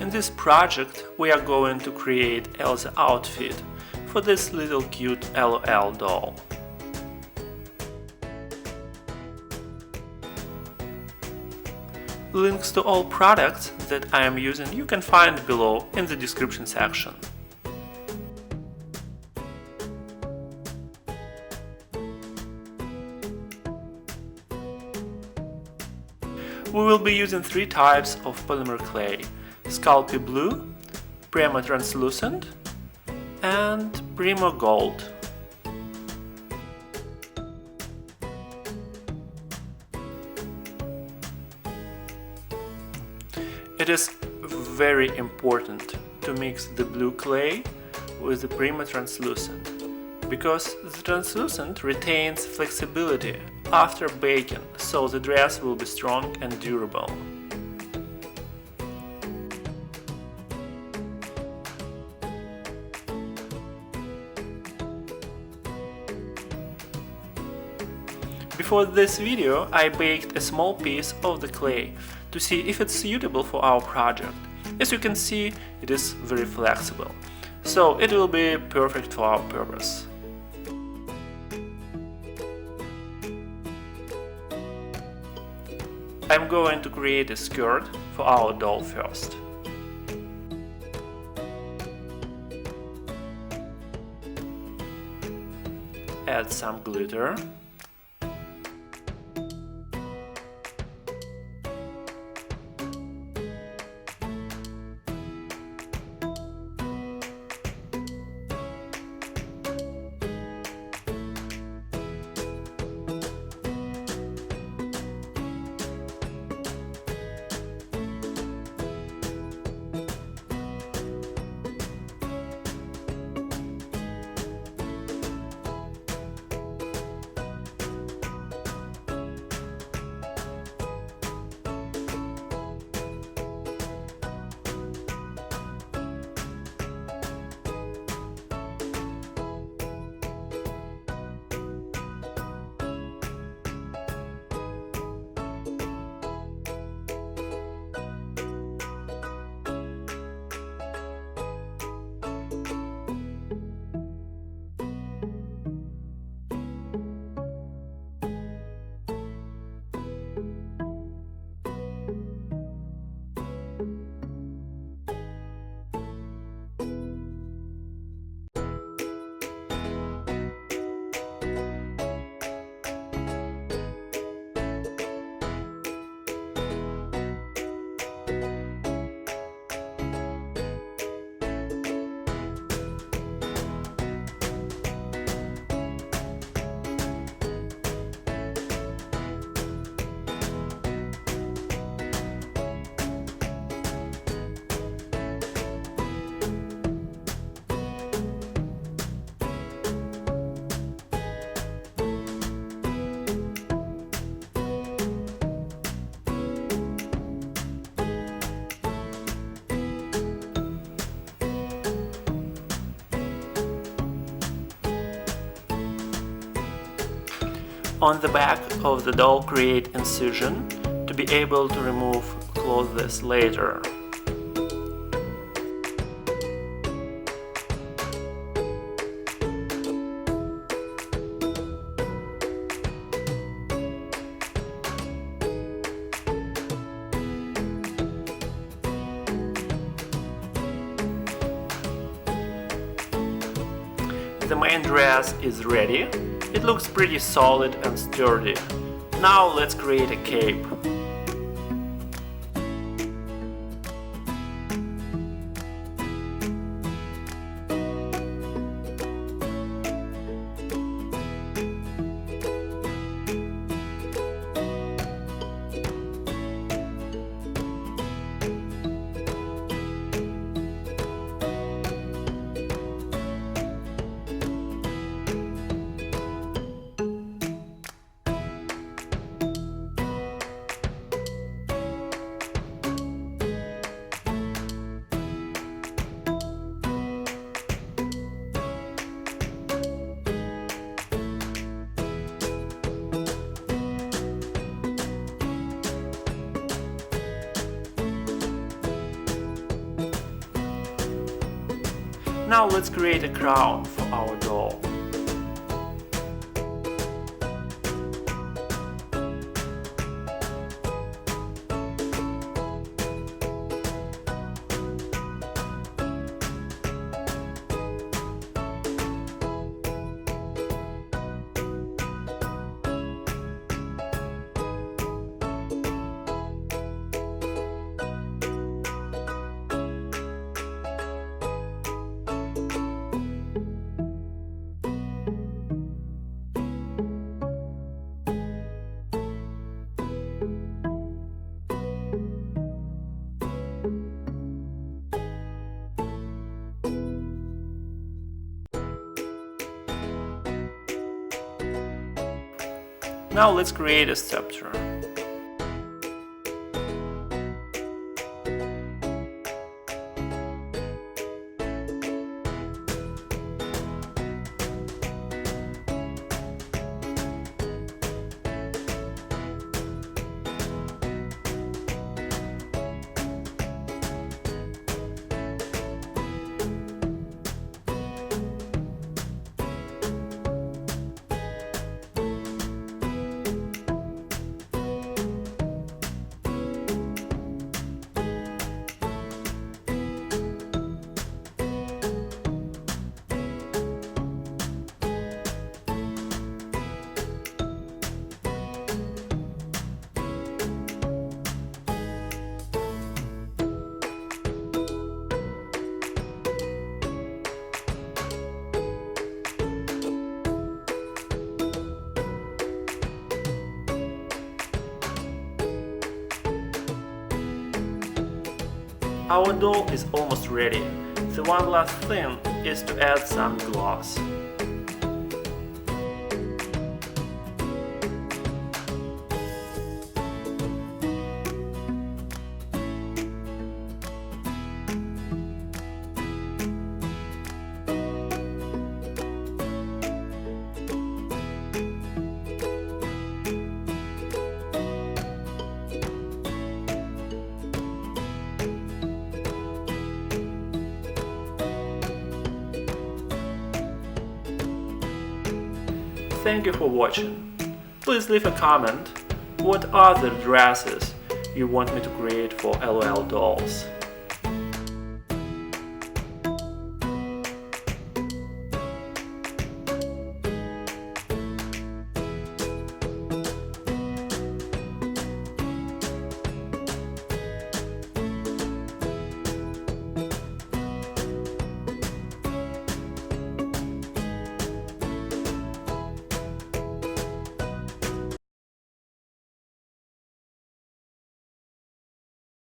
In this project we are going to create Elsa outfit for this little cute LOL doll. Links to all products that I am using you can find below in the description section. We will be using three types of polymer clay: Sculpey blue, Premo translucent and Premo gold. It is very important to mix the blue clay with the Premo translucent, because the translucent retains flexibility after baking, so the dress will be strong and durable. Before this video I baked a small piece of the clay to see if it's suitable for our project. As you can see, it is very flexible, so it will be perfect for our purpose. I'm going to create a skirt for our doll first. Add some glitter. On the back of the doll create incision to be able to remove clothes later. The main dress is ready. It looks pretty solid and sturdy. Now let's create a cape. Now let's create a crown for our doll. Now let's create a scepter. Our doll is almost ready. The one last thing is to add some gloss. Thank you for watching. Please leave a comment what other dresses you want me to create for LOL dolls.